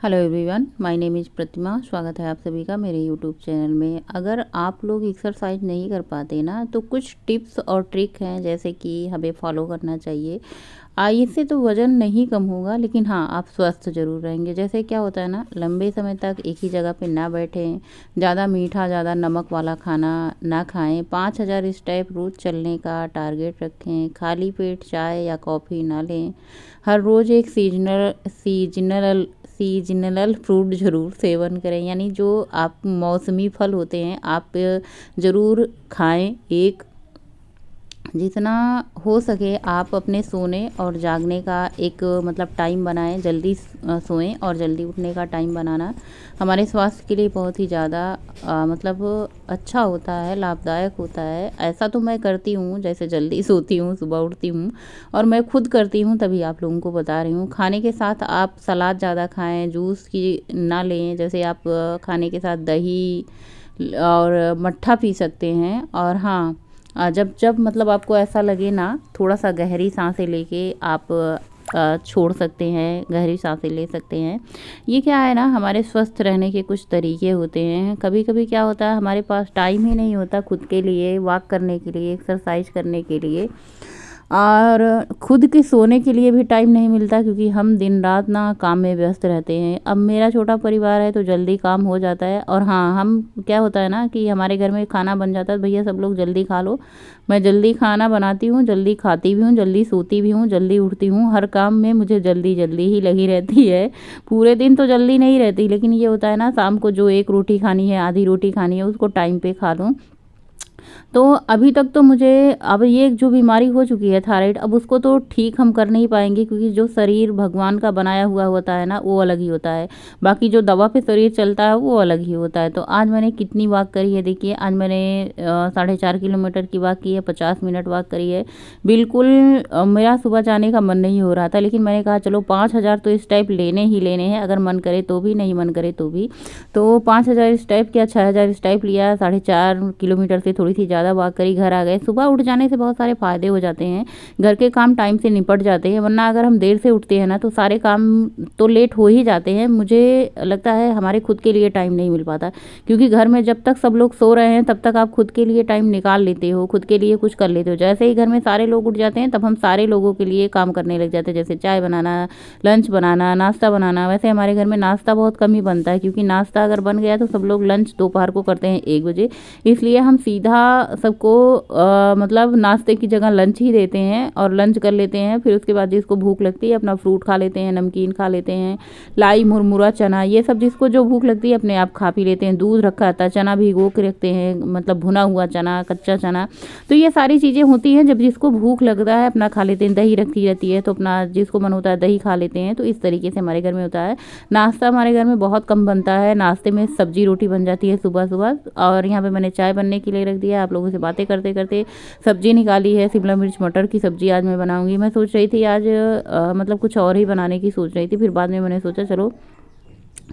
Hello everyone, my name is Pratima. स्वागत है आप सभी का मेरे यूट्यूब चैनल में। अगर आप लोग एक्सरसाइज नहीं कर पाते ना, तो कुछ टिप्स और ट्रिक हैं जैसे कि हमें फॉलो करना चाहिए। इससे तो वज़न नहीं कम होगा, लेकिन हाँ, आप स्वस्थ ज़रूर रहेंगे। जैसे क्या होता है ना, लंबे समय तक एक ही जगह पे ना बैठें, ज़्यादा मीठा, ज़्यादा नमक वाला खाना ना खाएं, 5000 स्टेप रोज़ चलने का टारगेट रखें, खाली पेट चाय या कॉफ़ी ना लें, हर रोज़ एक सीजनल फ्रूट ज़रूर सेवन करें। यानी जो आप मौसमी फल होते हैं आप ज़रूर खाएं। एक जितना हो सके आप अपने सोने और जागने का एक मतलब टाइम बनाएं। जल्दी सोएं और जल्दी उठने का टाइम बनाना हमारे स्वास्थ्य के लिए बहुत ही ज़्यादा मतलब अच्छा होता है, लाभदायक होता है। ऐसा तो मैं करती हूँ, जैसे जल्दी सोती हूँ, सुबह उठती हूँ और मैं खुद करती हूँ, तभी आप लोगों को बता रही हूँ। खाने के साथ आप सलाद ज़्यादा खाएं, जूस की ना लें। जैसे आप खाने के साथ दही और मट्ठा पी सकते हैं। और हाँ, जब जब मतलब आपको ऐसा लगे ना, थोड़ा सा गहरी सांसें लेके आप छोड़ सकते हैं, गहरी सांसें ले सकते हैं। ये क्या है ना, हमारे स्वस्थ रहने के कुछ तरीके होते हैं। कभी कभी क्या होता है, हमारे पास टाइम ही नहीं होता खुद के लिए, वॉक करने के लिए, एक्सरसाइज करने के लिए, और खुद के सोने के लिए भी टाइम नहीं मिलता, क्योंकि हम दिन रात ना काम में व्यस्त रहते हैं। अब मेरा छोटा परिवार है तो जल्दी काम हो जाता है। और हाँ, हम क्या होता है ना कि हमारे घर में खाना बन जाता है, भैया सब लोग जल्दी खा लो। मैं जल्दी खाना बनाती हूँ, जल्दी खाती भी हूँ, जल्दी सोती भी हूँ, जल्दी उठती हूँ। हर काम में मुझे जल्दी जल्दी ही लगी रहती है। पूरे दिन तो जल्दी नहीं रहती, लेकिन ये होता है ना, शाम को जो एक रोटी खानी है, आधी रोटी खानी है, उसको टाइम पे खा लूँ। तो अभी तक तो मुझे, अब ये जो बीमारी हो चुकी है थायराइड, अब उसको तो ठीक हम कर नहीं पाएंगे, क्योंकि जो शरीर भगवान का बनाया हुआ होता है ना, वो अलग ही होता है। बाकी जो दवा पे शरीर चलता है वो अलग ही होता है। तो आज मैंने कितनी वॉक करी है देखिए। आज मैंने 4.5 किलोमीटर की वॉक की है, 50 मिनट वॉक करी है। बिल्कुल मेरा सुबह जाने का मन नहीं हो रहा था, लेकिन मैंने कहा चलो 5000 तो स्टेप लेने ही लेने हैं, अगर मन करे तो भी, नहीं मन करे तो भी। तो 5000 स्टेप किया, 6000 स्टेप लिया, 4.5 किलोमीटर से थोड़ी सी ज़्यादा वॉक करी, घर आ गए। सुबह उठ जाने से बहुत सारे फ़ायदे हो जाते हैं, घर के काम टाइम से निपट जाते हैं। वरना अगर हम देर से उठते हैं ना, तो सारे काम तो लेट हो ही जाते हैं। मुझे लगता है हमारे खुद के लिए टाइम नहीं मिल पाता, क्योंकि घर में जब तक सब लोग सो रहे हैं तब तक आप खुद के लिए टाइम निकाल लेते हो, खुद के लिए कुछ कर लेते हो। जैसे ही घर में सारे लोग उठ जाते हैं, तब हम सारे लोगों के लिए काम करने लग जाते हैं, जैसे चाय बनाना, लंच बनाना, नाश्ता बनाना। वैसे हमारे घर में नाश्ता बहुत कम ही बनता है, क्योंकि नाश्ता अगर बन गया तो सब लोग लंच दोपहर को करते हैं 1 बजे। इसलिए हम सीधा सबको मतलब नाश्ते की जगह लंच ही देते हैं और लंच कर लेते हैं। फिर उसके बाद जिसको भूख लगती है अपना फ्रूट खा लेते हैं, नमकीन खा लेते हैं, लाई, मुरमुरा, चना, ये सब जिसको जो भूख लगती है अपने आप खा पी लेते हैं। दूध रखा था, चना भिगो के रखते हैं, मतलब भुना हुआ चना, कच्चा चना। तो ये सारी चीज़ें होती हैं, जब जिसको भूख लगता है अपना खा लेते हैं। दही रखी रहती है, तो अपना जिसको मन होता है दही खा लेते हैं। तो इस तरीके से हमारे घर में होता है। नाश्ता हमारे घर में बहुत कम बनता है, नाश्ते में सब्जी रोटी बन जाती है सुबह सुबह। और यहाँ पे मैंने चाय बनने के लिए रख दिया। आप लोगों से बातें करते करते सब्जी निकाली है, शिमला मिर्च मटर की सब्जी आज मैं बनाऊंगी। मैं सोच रही थी आज मतलब कुछ और ही बनाने की सोच रही थी, फिर बाद में मैंने सोचा चलो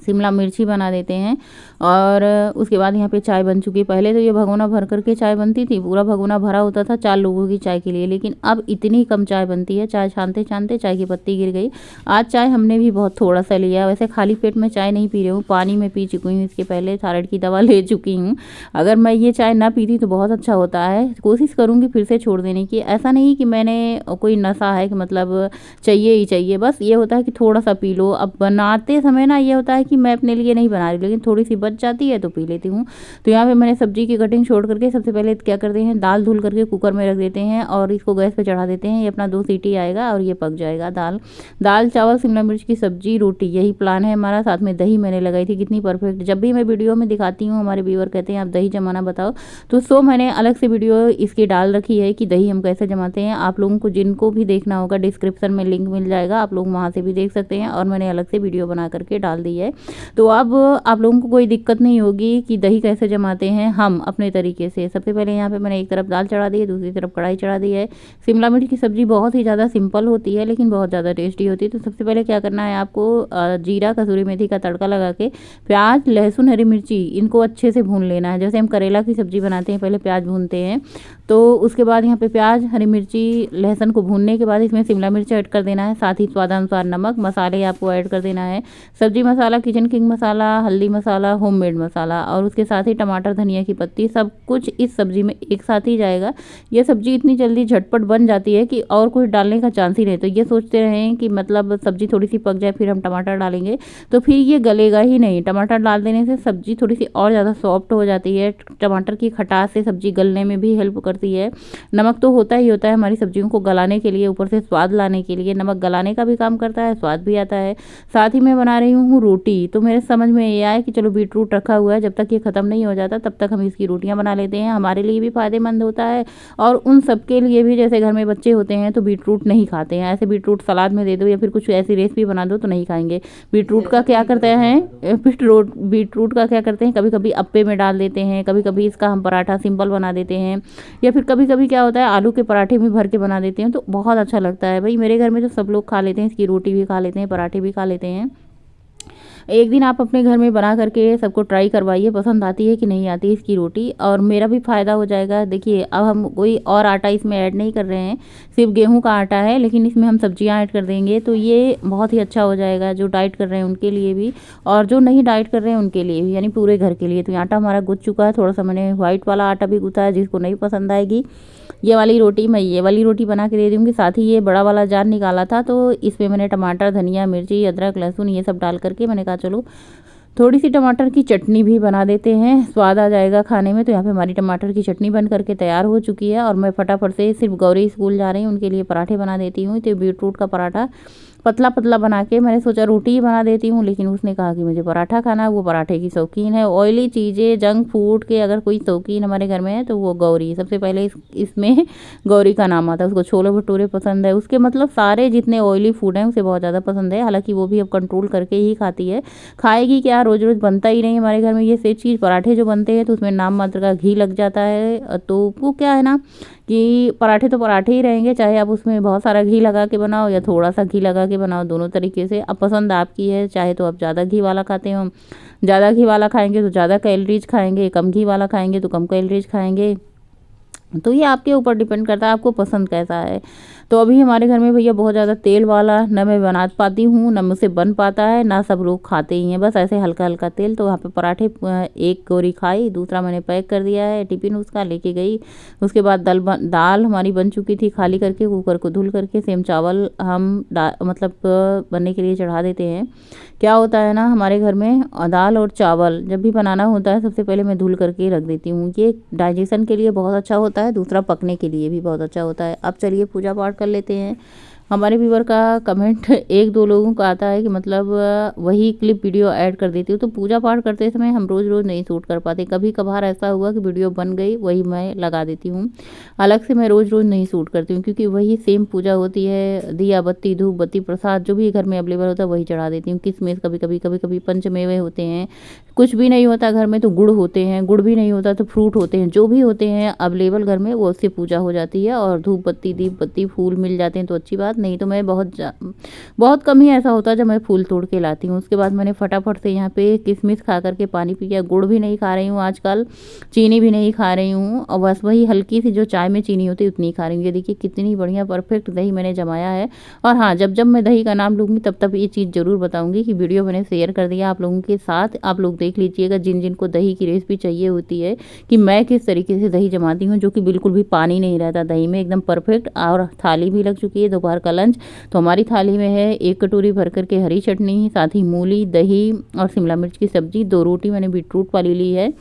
शिमला मिर्च ही बना देते हैं। और उसके बाद यहाँ पे चाय बन चुकी है। पहले तो ये भगोना भर करके चाय बनती थी, पूरा भगोना भरा होता था 4 लोगों की चाय के लिए, लेकिन अब इतनी कम चाय बनती है। चाय छानते छानते चाय की पत्ती गिर गई। आज चाय हमने भी बहुत थोड़ा सा लिया। वैसे खाली पेट में चाय नहीं पी रही हूँ, पानी में पी चुकी हूँ। इसके पहले थायराइड की दवा ले चुकी हूँ। अगर मैं ये चाय ना पीती तो बहुत अच्छा होता है। कोशिश करूँगी फिर से छोड़ देने की। ऐसा नहीं कि मैंने कोई नशा है कि मतलब चाहिए ही चाहिए, बस ये होता है कि थोड़ा सा पी लो। अब बनाते समय ना ये होता है कि मैं अपने लिए नहीं बना रही, लेकिन थोड़ी सी बच जाती है तो पी लेती हूँ। तो यहाँ पे मैंने सब्जी की कटिंग छोड़ करके सबसे पहले क्या करते हैं, दाल धुल करके कुकर में रख देते हैं और इसको गैस पे चढ़ा देते हैं। ये अपना 2 सीटी आएगा और ये पक जाएगा। दाल चावल शिमला मिर्च की सब्जी रोटी, यही प्लान है हमारा। साथ में दही मैंने लगाई थी, कितनी परफेक्ट। जब भी मैं वीडियो में दिखाती हूँ हमारे व्यूअर कहते हैं आप दही जमाना बताओ, तो मैंने अलग से वीडियो इसकी डाल रखी है कि दही हम कैसे जमाते हैं। आप लोगों को जिनको भी देखना होगा डिस्क्रिप्शन में लिंक मिल जाएगा, आप लोग वहाँ से भी देख सकते हैं। और मैंने अलग से वीडियो बना करके डाल दी है। तो अब आप लोगों को कोई दिक्कत नहीं होगी कि दही कैसे जमाते हैं हम अपने तरीके से। सबसे पहले यहाँ पे मैंने एक तरफ दाल चढ़ा दी है, दूसरी तरफ कढ़ाई चढ़ा दी है। शिमला मिर्च की सब्ज़ी बहुत ही ज़्यादा सिंपल होती है, लेकिन बहुत ज़्यादा टेस्टी होती है। तो सबसे पहले क्या करना है आपको, जीरा कसूरी मेथी का तड़का लगा के प्याज लहसुन हरी मिर्ची इनको अच्छे से भून लेना है। जैसे हम करेला की सब्ज़ी बनाते हैं, पहले प्याज भूनते हैं, तो उसके बाद यहाँ पे प्याज हरी मिर्ची लहसुन को भूनने के बाद इसमें शिमला मिर्च ऐड कर देना है। साथ ही स्वादानुसार नमक, मसाले आपको ऐड कर देना है। सब्जी मसाला मसाला, किचन किंग मसाला, हल्दी मसाला, होममेड मसाला और उसके साथ ही टमाटर, धनिया की पत्ती, सब कुछ इस सब्ज़ी में एक साथ ही जाएगा। ये सब्ज़ी इतनी जल्दी झटपट बन जाती है कि और कुछ डालने का चांस ही नहीं। तो ये सोचते रहें कि मतलब सब्ज़ी थोड़ी सी पक जाए फिर हम टमाटर डालेंगे, तो फिर ये गलेगा ही नहीं। टमाटर डाल देने से सब्ज़ी थोड़ी सी और ज़्यादा सॉफ्ट हो जाती है। टमाटर की खटास से सब्ज़ी गलने में भी हेल्प करती है। नमक तो होता ही होता है हमारी सब्जियों को गलाने के लिए, ऊपर से स्वाद लाने के लिए नमक गलाने का भी काम करता है, स्वाद भी आता है। साथ ही मैं बना रही हूँ रोटी। तो मेरे समझ में ये आया कि चलो बीटरूट रखा हुआ है, जब तक ये ख़त्म नहीं हो जाता तब तक हम इसकी रोटियाँ बना लेते हैं। हमारे लिए भी फ़ायदेमंद होता है और उन सबके लिए भी, जैसे घर में बच्चे होते हैं तो बीटरूट नहीं खाते हैं, ऐसे बीटरूट सलाद में दे दो या फिर कुछ ऐसी रेसिपी बना दो तो नहीं खाएंगे। बीटरूट का क्या करते हैं, बीटरूट का क्या करते हैं, कभी कभी अप्पे में डाल देते हैं, कभी कभी इसका हम पराठा सिंपल बना देते हैं, या फिर कभी कभी क्या होता है आलू के पराठे में भर के बना देते हैं, तो बहुत अच्छा लगता है। भाई मेरे घर में तो सब लोग खा लेते हैं, इसकी रोटी भी खा लेते हैं, पराठे भी खा लेते हैं। एक दिन आप अपने घर में बना करके सबको ट्राई करवाइए, पसंद आती है कि नहीं आती है इसकी रोटी, और मेरा भी फ़ायदा हो जाएगा। देखिए अब हम कोई और आटा इसमें ऐड नहीं कर रहे हैं, सिर्फ गेहूं का आटा है, लेकिन इसमें हम सब्जियां ऐड कर देंगे तो ये बहुत ही अच्छा हो जाएगा, जो डाइट कर रहे हैं उनके लिए भी और जो नहीं डाइट कर रहे हैं उनके लिए भी, यानी पूरे घर के लिए। तो आटा हमारा गुथ चुका है, थोड़ा सा मैंने व्हाइट वाला आटा भी गूथा है, जिसको नहीं पसंद आएगी ये वाली रोटी, मैं ये वाली रोटी बना के दे दूँगी। साथ ही ये बड़ा वाला जार निकाला था तो इसमें मैंने टमाटर, धनिया, मिर्ची, अदरक, लहसुन ये सब डाल करके मैंने कहा चलो थोड़ी सी टमाटर की चटनी भी बना देते हैं, स्वाद आ जाएगा खाने में। तो यहाँ पे हमारी टमाटर की चटनी बन करके तैयार हो चुकी है और मैं फटाफट से, सिर्फ गौरी स्कूल जा रही हैं उनके लिए पराठे बना देती हूँ। तो बीटरूट का पराठा पतला पतला बना के मैंने सोचा रोटी ही बना देती हूँ, लेकिन उसने कहा कि मुझे पराठा खाना है, वो पराठे की शौकीन है। ऑयली चीज़ें, जंक फूड के अगर कोई शौकीन हमारे घर में है तो वो गौरी। सबसे पहले इसमें गौरी का नाम आता है। उसको छोले भटूरे पसंद है, उसके मतलब सारे जितने ऑयली फूड हैं उसे बहुत ज़्यादा पसंद है। हालांकि वो भी अब कंट्रोल करके ही खाती है, खाएगी क्या, रोज़ रोज़ बनता ही नहीं हमारे घर में ये से चीज़। पराठे जो बनते हैं तो उसमें नाम मात्र का घी लग जाता है, तो वो क्या है ना कि पराठे तो पराठे ही रहेंगे, चाहे आप उसमें बहुत सारा घी लगा के बनाओ या थोड़ा सा घी लगा के बनाओ, दोनों तरीके से अब पसंद आपकी है। चाहे तो आप ज़्यादा घी वाला खाते हो, ज़्यादा घी वाला खाएंगे तो ज़्यादा कैलोरीज खाएंगे, कम घी वाला खाएंगे तो कम कैलोरीज खाएंगे। तो ये आपके ऊपर डिपेंड करता है आपको पसंद कैसा है। तो अभी हमारे घर में भैया बहुत ज़्यादा तेल वाला न मैं बना पाती हूँ, न मुझसे बन पाता है, ना सब लोग खाते ही हैं, बस ऐसे हल्का हल्का तेल। तो वहाँ पे पराठे एक गोरी खाई, दूसरा मैंने पैक कर दिया है, टिफिन उसका लेके गई। उसके बाद दाल हमारी बन चुकी थी, खाली करके कुकर को धुल करके सेम चावल हम मतलब बनने के लिए चढ़ा देते हैं। क्या होता है ना हमारे घर में दाल और चावल जब भी बनाना होता है सबसे पहले मैं धुल करके रख देती हूँ। ये डाइजेशन के लिए बहुत अच्छा होता है, दूसरा पकने के लिए भी बहुत अच्छा होता है। अब चलिए पूजा पाठ कर लेते हैं। हमारे व्यूवर का कमेंट एक दो लोगों का आता है कि मतलब वही क्लिप वीडियो ऐड कर देती हूँ। तो पूजा पाठ करते समय हम रोज़ रोज़ नहीं शूट कर पाते, कभी कभार ऐसा हुआ कि वीडियो बन गई वही मैं लगा देती हूँ। अलग से मैं रोज़ रोज़ नहीं शूट करती हूँ, क्योंकि वही सेम पूजा होती है, दिया बत्ती धूप बत्ती प्रसाद जो भी घर में अवेलेबल होता है वही चढ़ा देती हूँ। किसमिस कभी कभी पंचमेवे होते हैं, कुछ भी नहीं होता घर में तो गुड़ होते हैं, गुड़ भी नहीं होता तो फ्रूट होते हैं, जो भी होते हैं अवेलेबल घर में वो उससे पूजा हो जाती है। और धूप बत्ती दीप बत्ती फूल मिल जाते हैं तो अच्छी बात, नहीं तो मैं बहुत कम ही ऐसा होता है जब मैं फूल तोड़ के लाती हूँ। उसके बाद मैंने फटाफट से यहाँ पे किशमिश खा करके पानी पी लिया। गुड़ भी नहीं खा रही हूँ आजकल, चीनी भी नहीं खा रही हूँ, और बस वही हल्की सी जो चाय में चीनी होती है उतनी खा रही हूँ। ये देखिए कितनी बढ़िया परफेक्ट दही मैंने जमाया है। और हाँ, जब जब मैं दही का नाम लूँगी तब तब ये चीज़ ज़रूर बताऊँगी कि वीडियो मैंने शेयर कर दिया आप लोगों के साथ। आप लोग देख लीजिएगा जिन जिनको दही की रेसिपी चाहिए होती है कि मैं किस तरीके से दही जमाती हूँ, जो कि बिल्कुल भी पानी नहीं रहता दही में, एकदम परफेक्ट। और थाली भी लग चुकी है दोपहर का लंच। तो हमारी थाली में है 1 कटोरी भर करके हरी चटनी, साथ ही मूली, दही और शिमला मिर्च की सब्जी, 2 रोटी मैंने बीटरूट वाली ली है।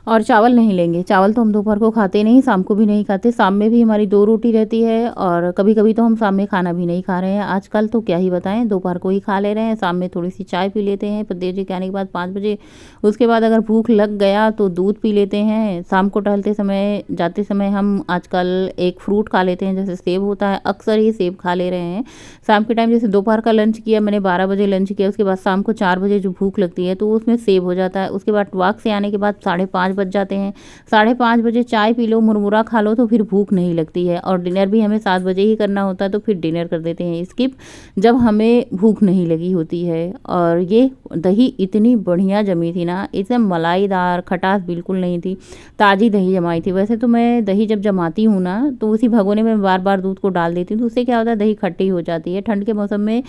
और चावल नहीं लेंगे, चावल तो हम दोपहर को खाते नहीं, शाम को भी नहीं खाते। शाम में भी हमारी 2 रोटी रहती है और कभी कभी तो हम शाम में खाना भी नहीं खा रहे हैं आजकल, तो क्या ही बताएं, दोपहर को ही खा ले रहे हैं। शाम में थोड़ी सी चाय पी लेते हैं पतिदेव जी के आने के बाद 5 बजे। उसके बाद अगर भूख लग गया तो दूध पी लेते हैं। शाम को टहलते समय जाते समय हम आजकल एक फ्रूट खा लेते हैं, जैसे सेब होता है, अक्सर ही सेब खा ले रहे हैं शाम के टाइम। जैसे दोपहर का लंच किया मैंने 12 बजे लंच किया, उसके बाद शाम को 4 बजे जो भूख लगती है तो उसमें सेब हो जाता है। उसके बाद वॉक से आने के बाद 5:30 बज जाते हैं। 5:30 बजे चाय पी लो, मुरमुरा खा लो तो फिर भूख नहीं लगती है। और डिनर भी हमें 7 बजे ही करना होता है तो फिर डिनर कर देते हैं स्किप, जब हमें भूख नहीं लगी होती है। और ये दही इतनी बढ़िया जमी थी ना, एकदम मलाईदार, खटास बिल्कुल नहीं थी, ताज़ी दही जमाई थी। वैसे तो मैं दही जब जमाती हूँ ना तो उसी भगोने में बार बार दूध को डाल देती हूँ, तो उससे क्या होता है दही खट्टी हो जाती है। ठंड के मौसम में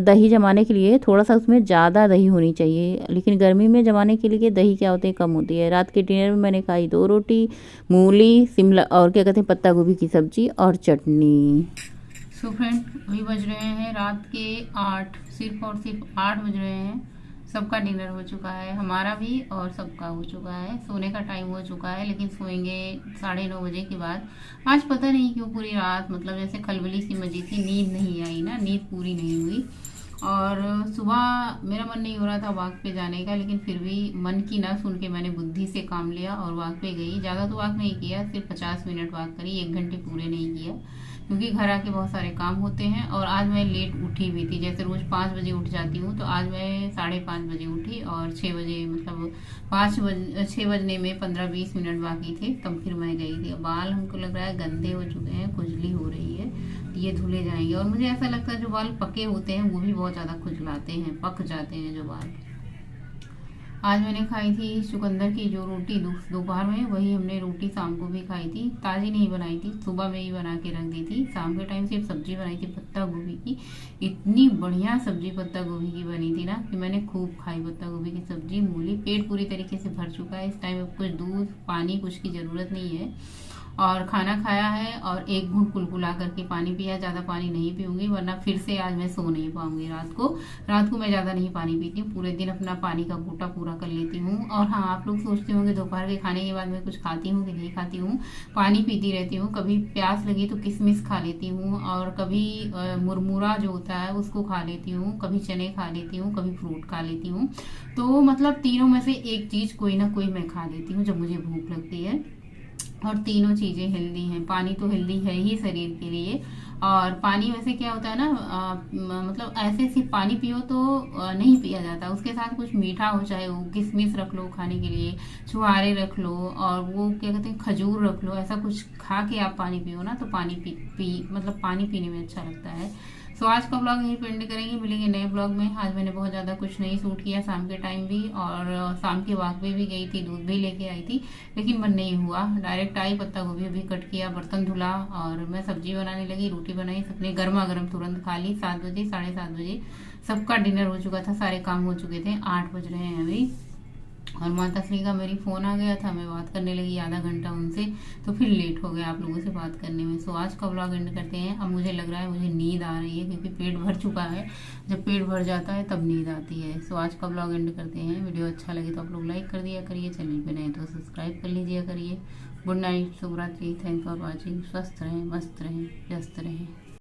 दही जमाने के लिए थोड़ा सा उसमें ज़्यादा दही होनी चाहिए, लेकिन गर्मी में जमाने के लिए दही क्या होती है कम होती है। रात के डिनर में मैंने खाई 2 रोटी, मूली, शिमला और क्या कहते हैं पत्ता गोभी की सब्जी और चटनी। सो फ्रेंड, अभी बज रहे हैं रात के 8, सिर्फ और सिर्फ 8 बज रहे हैं। सबका डिनर हो चुका है, हमारा भी और सबका हो चुका है। सोने का टाइम हो चुका है, लेकिन सोएंगे 9:30 बजे के बाद। आज पता नहीं क्यों पूरी रात मतलब जैसे खलबली सी मची थी, नींद नहीं आई ना, नींद पूरी नहीं हुई। और सुबह मेरा मन नहीं हो रहा था वॉक पे जाने का, लेकिन फिर भी मन की ना सुन के मैंने बुद्धि से काम लिया और वॉक पे गई। ज़्यादा तो वॉक नहीं किया, सिर्फ 50 मिनट वॉक करी, 1 घंटे पूरे नहीं किया, क्योंकि घर आके बहुत सारे काम होते हैं। और आज मैं लेट उठी भी थी, जैसे रोज़ 5 बजे उठ जाती हूँ, तो आज मैं 5:30 बजे उठी और 6 बजे मतलब 6 बजने में 15-20 मिनट बाकी थे, तब फिर मैं गई थी। बाल हमको लग रहा है गंदे हो चुके हैं, खुजली हो रही है, ये धुले जाएंगे। और मुझे ऐसा लगता है जो बाल पके होते हैं वो भी बहुत ज़्यादा खुजलाते हैं, पक जाते हैं जो बाल। आज मैंने खाई थी चुकंदर की जो रोटी दोपहर में, वही हमने रोटी शाम को भी खाई थी। ताज़ी नहीं बनाई थी, सुबह में ही बना के रख दी थी। शाम के टाइम सिर्फ सब्जी बनाई थी पत्ता गोभी की। इतनी बढ़िया सब्जी पत्ता गोभी की बनी थी ना कि मैंने खूब खाई पत्ता गोभी की सब्जी, मूली। पेट पूरी तरीके से भर चुका है। इस टाइम अब कुछ दूध पानी कुछ की ज़रूरत नहीं है। और खाना खाया है और 1 घूंट कुलकुला करके पानी पिया। ज़्यादा पानी नहीं पीऊंगी वरना फिर से आज मैं सो नहीं पाऊंगी रात को मैं ज़्यादा नहीं पानी पीती हूँ, पूरे दिन अपना पानी का कोटा पूरा कर लेती हूँ। और हाँ, आप लोग सोचते होंगे दोपहर के खाने के बाद मैं कुछ खाती हूँ कि नहीं खाती हूँ। पानी पीती रहती हूँ, कभी प्यास लगी तो किशमिश खा लेती हूँ, और कभी मुरमुरा जो होता है उसको खा लेती हूँ, कभी चने खा लेती हूँ, कभी फ्रूट खा लेती हूँ। तो मतलब तीनों में से एक चीज़ कोई ना कोई मैं खा लेती हूँ जब मुझे भूख लगती है। और तीनों चीज़ें हेल्दी हैं। पानी तो हेल्दी है ही शरीर के लिए। और पानी वैसे क्या होता है ना, मतलब ऐसे सिर्फ पानी पियो तो नहीं पिया जाता, उसके साथ कुछ मीठा हो, चाहे वो किशमिश रख लो खाने के लिए, छुहारे रख लो, और वो क्या कहते हैं खजूर रख लो, ऐसा कुछ खा के आप पानी पियो ना तो पानी मतलब पानी पीने में अच्छा लगता है। सो आज का ब्लॉग यहीं पेंड करेंगे, मिलेंगे नए ब्लॉग में। आज मैंने बहुत ज़्यादा कुछ नहीं शूट किया शाम के टाइम भी, और शाम के वॉक पे भी गई थी, दूध भी लेके आई थी, लेकिन मन नहीं हुआ। डायरेक्ट आई, पत्ता गोभी भी कट किया, बर्तन धुला और मैं सब्जी बनाने लगी, रोटी बनाई, सबने गर्मा गर्म तुरंत खा ली। 7 बजे 7:30 बजे सबका डिनर हो चुका था, सारे काम हो चुके थे। 8 बज रहे हैं अभी। और माता श्री का मेरी फ़ोन आ गया था, मैं बात करने लगी आधा घंटा उनसे, तो फिर लेट हो गया आप लोगों से बात करने में। सो आज का ब्लॉग एंड करते हैं। अब मुझे लग रहा है मुझे नींद आ रही है, क्योंकि पेट भर चुका है। जब पेट भर जाता है तब नींद आती है। सो आज का ब्लॉग एंड करते हैं। वीडियो अच्छा लगे तो आप लोग लाइक कर दिया करिए, चैनल पर नए तो सब्सक्राइब कर लीजिए करिए। गुड नाइट, शुभ रात्रि, थैंक्स फॉर वॉचिंग। स्वस्थ रहें, मस्त रहें, व्यस्त रहें।